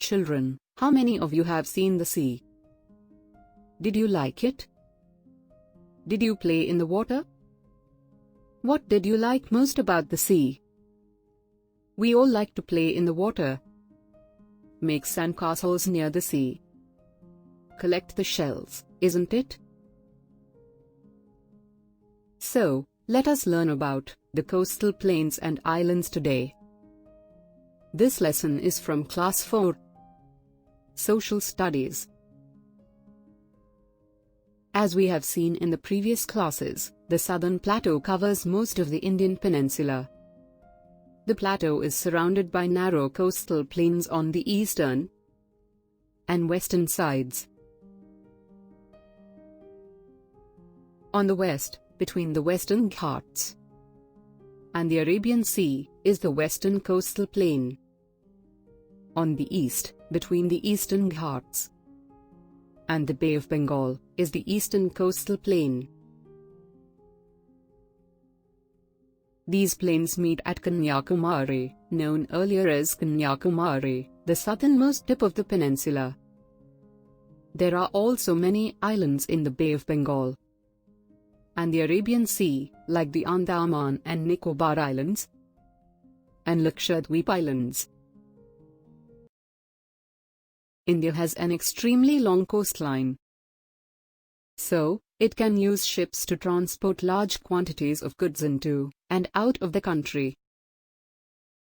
children, how many of you have seen the sea? Did you like it? Did you play in the water? What did you like most about the sea? We all like to play in the water, make sandcastles near the sea, collect the shells, isn't it? So, let us learn about the coastal plains and islands today. This lesson is from Class 4, Social Studies. As we have seen in the previous classes, the southern plateau covers most of the Indian peninsula. The plateau is surrounded by narrow coastal plains on the eastern and western sides. On the west, between the Western Ghats and the Arabian Sea, is the western coastal plain. On the east, between the Eastern Ghats and the Bay of Bengal, is the eastern coastal plain. These plains meet at Kanyakumari, known earlier as Kanyakumari, the southernmost tip of the peninsula. There are also many islands in the Bay of Bengal and the Arabian Sea, like the Andaman and Nicobar Islands and Lalishadweep Islands. India has an extremely long coastline, so it can use ships to transport large quantities of goods into and out of the country.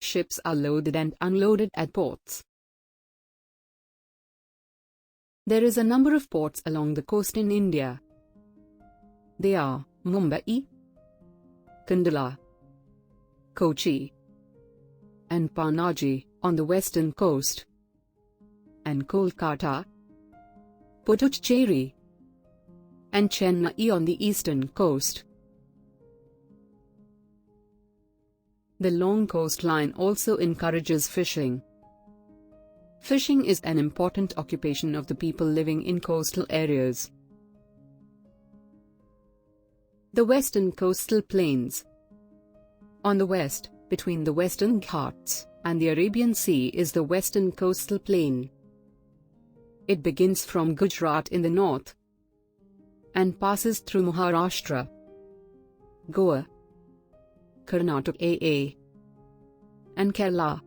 Ships are loaded and unloaded at ports. There is a number of ports along the coast in India. They are Mumbai, Kandala, Kochi, and Panaji on the western coast, and Kolkata, Puducherry, and Chennai on the eastern coast. The long coastline also encourages fishing. Fishing is an important occupation of the people living in coastal areas. The western coastal plains. On the west, between the Western Ghats and the Arabian Sea, is the western coastal plain. It begins from Gujarat in the north and passes through Maharashtra, Goa, Karnataka, and Kerala.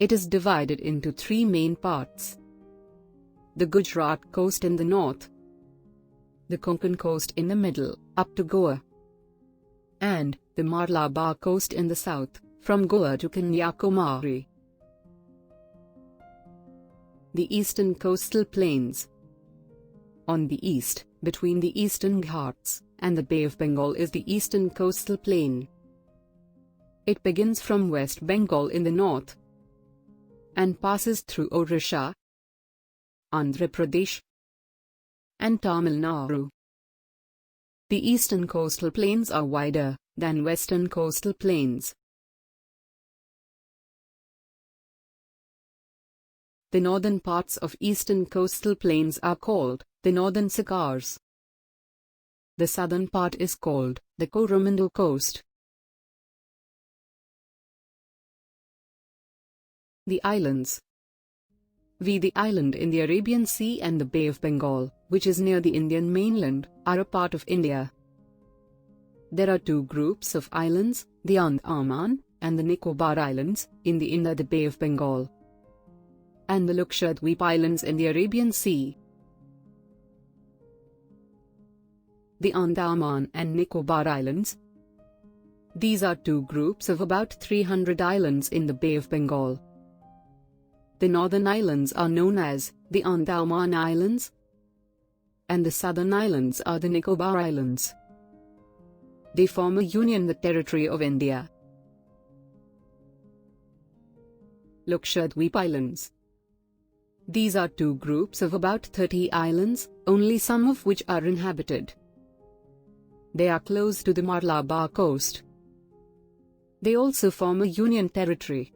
It is divided into three main parts: the Gujarat coast in the north, the Konkan coast in the middle, up to Goa, and the Malabar coast in the south, from Goa to Kanyakumari. The eastern coastal plains. On the east, between the Eastern Ghats and the Bay of Bengal, is the eastern coastal plain. It begins from West Bengal in the north and passes through Odisha, Andhra Pradesh, and Tamil Nadu. The eastern coastal plains are wider than western coastal plains. The northern parts of eastern coastal plains are called the northern Sakars. The southern part is called the Coromandel coast. The islands. The island in the Arabian Sea and the Bay of Bengal, which is near the Indian mainland, are a part of India. There are two groups of islands, the Andaman and the Nicobar Islands, in the Bay of Bengal, and the Lalishadweep Islands in the Arabian Sea. The Andaman and Nicobar Islands. These are two groups of about 300 islands in the Bay of Bengal. The northern islands are known as the Andaman Islands, and the southern islands are the Nicobar Islands. They form a union, the territory of India. Lalishadweep Islands. These are two groups of about 30 islands, only some of which are inhabited. They are close to the Malabar coast. They also form a union territory.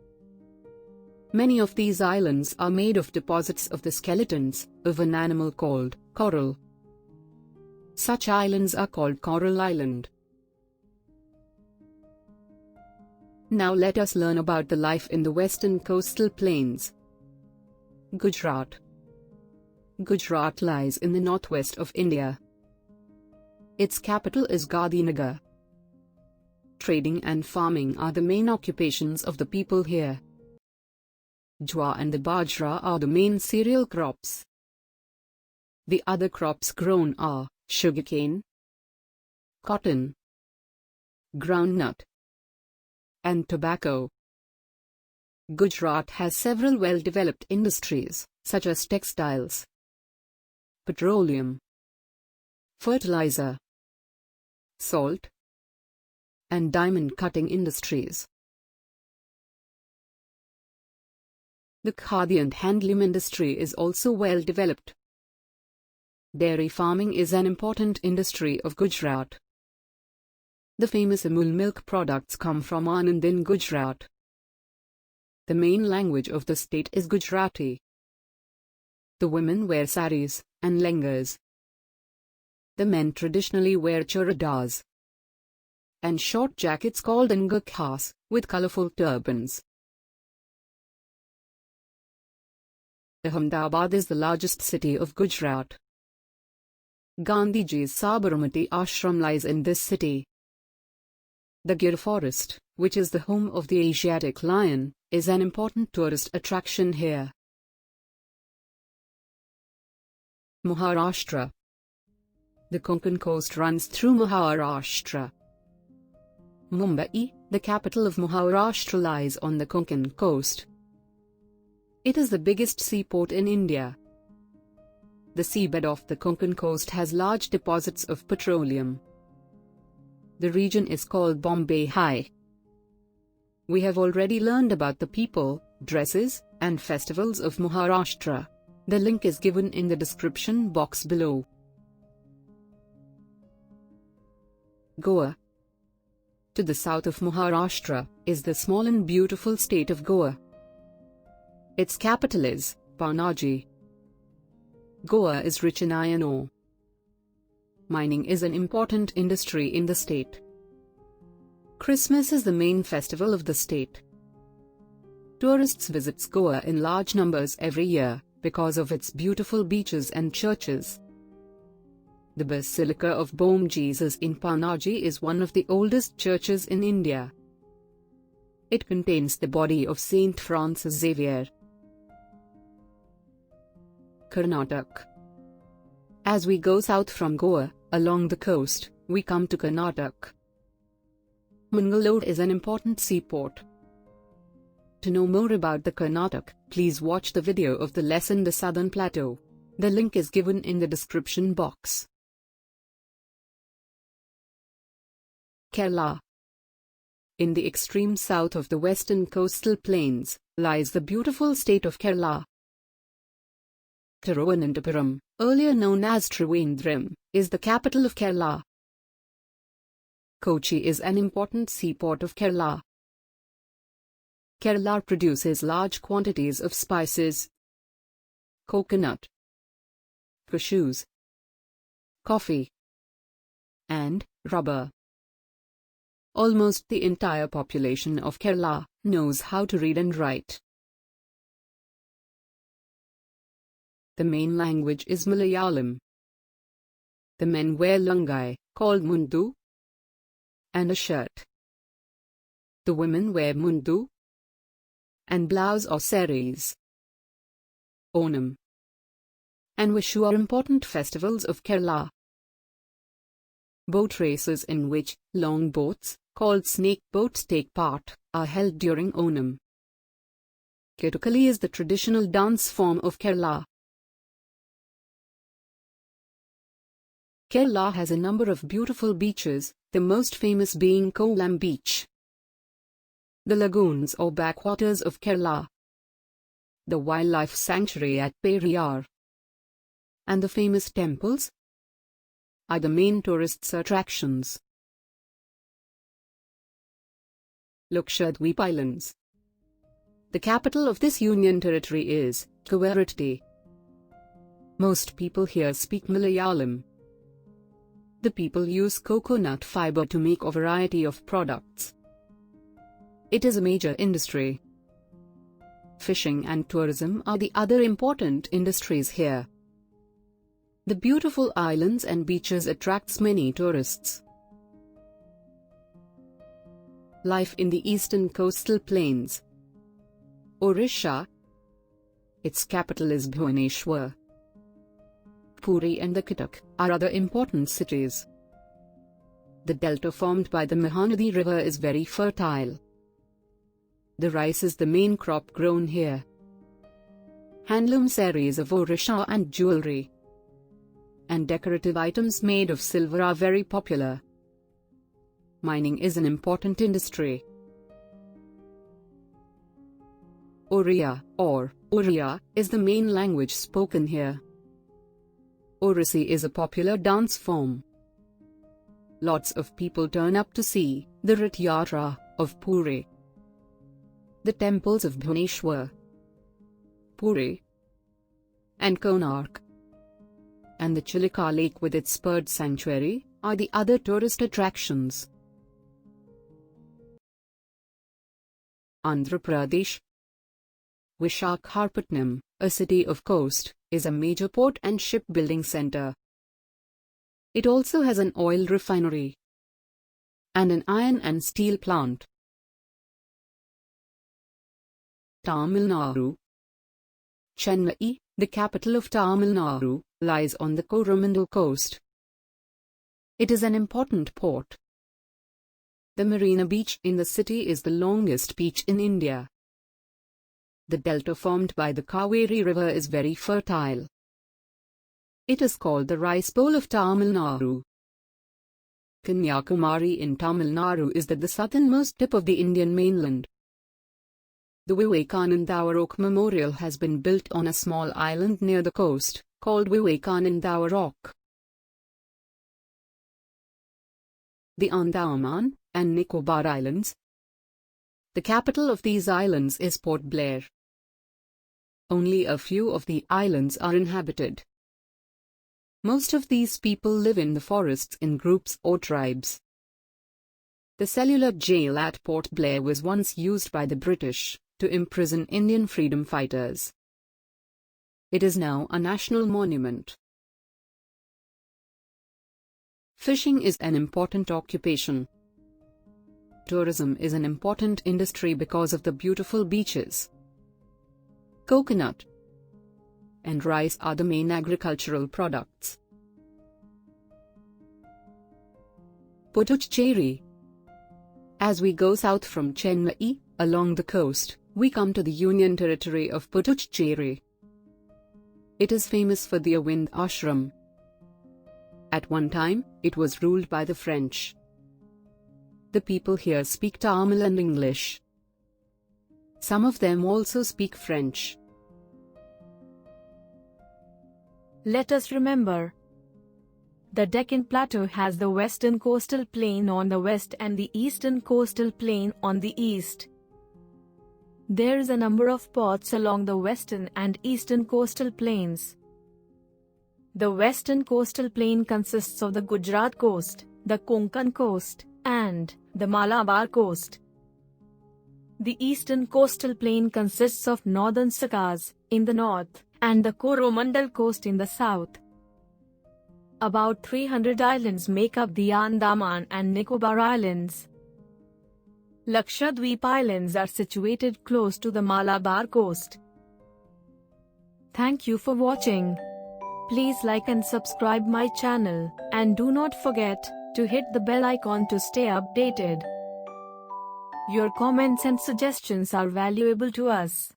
Many of these islands are made of deposits of the skeletons of an animal called coral. Such islands are called Coral Island. Now let us learn about the life in the western coastal plains. Gujarat. Gujarat lies in the northwest of India. Its capital is Gandhinagar. Trading and farming are the main occupations of the people here. Jowar and the bajra are the main cereal crops. The other crops grown are sugarcane, cotton, groundnut, and tobacco. Gujarat has several well-developed industries, such as textiles, petroleum, fertilizer, salt, and diamond cutting industries. The khadi and handloom industry is also well developed. Dairy farming is an important industry of Gujarat. The famous Amul milk products come from Anand in Gujarat. The main language of the state is Gujarati. The women wear saris and lehengas. The men traditionally wear churadas and short jackets called anga khas, with colorful turbans. Ahmedabad is the largest city of Gujarat. Gandhiji's Sabarmati ashram lies in this city. The Gir forest, which is the home of the Asiatic lion, is an important tourist attraction here. Maharashtra. The Konkan coast runs through Maharashtra. Mumbai, the capital of Maharashtra, lies on the Konkan coast. It is the biggest seaport in India. The seabed of the Konkan coast has large deposits of petroleum. The region is called Bombay High. We have already learned about the people, dresses, and festivals of Maharashtra. The link is given in the description box below. Goa. To the south of Maharashtra is the small and beautiful state of Goa. Its capital is Panaji. Goa is rich in iron ore. Mining is an important industry in the state. Christmas is the main festival of the state. Tourists visit Goa in large numbers every year because of its beautiful beaches and churches. The Basilica of Bom Jesus in Panaji is one of the oldest churches in India. It contains the body of Saint Francis Xavier. Karnataka. As we go south from Goa, along the coast, we come to Karnataka. Mangalore is an important seaport. To know more about the Karnataka, please watch the video of the lesson The Southern Plateau. The link is given in the description box. Kerala. In the extreme south of the western coastal plains, lies the beautiful state of Kerala. Thiruvananthapuram, earlier known as Trivandrum, is the capital of Kerala. Kochi is an important seaport of Kerala. Kerala produces large quantities of spices, coconut, cashews, coffee, and rubber. Almost the entire population of Kerala knows how to read and write. The main language is Malayalam. The men wear lungi, called mundu, and a shirt. The women wear mundu and blouse or saris. Onam and Vishu are important festivals of Kerala. Boat races in which long boats, called snake boats, take part, are held during Onam. Kathakali is the traditional dance form of Kerala. Kerala has a number of beautiful beaches, the most famous being Kollam Beach. The lagoons or backwaters of Kerala, the wildlife sanctuary at Periyar, and the famous temples are the main tourist attractions. Lalishadweep Islands. The capital of this union territory is Gujarat. Most people here speak Malayalam. The people use coconut fiber to make a variety of products. It is a major industry. Fishing and tourism are the other important industries here. The beautiful islands and beaches attracts many tourists. Life in the eastern coastal plains. Odisha. Its capital is Bhubaneswar. Puri and the Cuttack are other important cities. The delta formed by the Mahanadi River is very fertile. The rice is the main crop grown here. Handloom sarees of Odisha and jewelry and decorative items made of silver are very popular. Mining is an important industry. Oriya, or Oriya, is the main language spoken here. Orisi is a popular dance form. Lots of people turn up to see the Rath Yatra of Puri. The temples of Bhubaneswar, Puri, and Konark, and the Chilika Lake with its bird sanctuary are the other tourist attractions. Andhra Pradesh. Visakhapatnam, a city of coast, is a major port and shipbuilding center. It also has an oil refinery and an iron and steel plant. Tamil Nadu. Chennai, the capital of Tamil Nadu, lies on the Coromandel coast. It is an important port. The Marina Beach in the city is the longest beach in India. The delta formed by the Kaveri River is very fertile. It is called the Rice Bowl of Tamil Nadu. Kanyakumari in Tamil Nadu is the southernmost tip of the Indian mainland. The Vivekananda Rock Memorial has been built on a small island near the coast, called Vivekananda Rock. The Andaman and Nicobar Islands. The capital of these islands is Port Blair. Only a few of the islands are inhabited. Most of these people live in the forests in groups or tribes. The cellular jail at Port Blair was once used by the British to imprison Indian freedom fighters. It is now a national monument. Fishing is an important occupation. Tourism is an important industry because of the beautiful beaches. Coconut and rice are the main agricultural products. Puducherry. As we go south from Chennai, along the coast, we come to the Union Territory of Puducherry. It is famous for the Arvind Ashram. At one time, it was ruled by the French. The people here speak Tamil and English. Some of them also speak French. Let us remember. The Deccan Plateau has the western coastal plain on the west and the eastern coastal plain on the east. There is a number of ports along the western and eastern coastal plains. The western coastal plain consists of the Gujarat coast, the Konkan coast, and the Malabar coast. The eastern coastal plain consists of northern Sakas in the north and the Coromandel coast in the south. About 300 islands make up the Andaman and Nicobar Islands. Lalishadweep Islands are situated close to the Malabar coast. Thank you for watching. Please like and subscribe my channel, and do not forget to hit the bell icon to stay updated. Your comments and suggestions are valuable to us.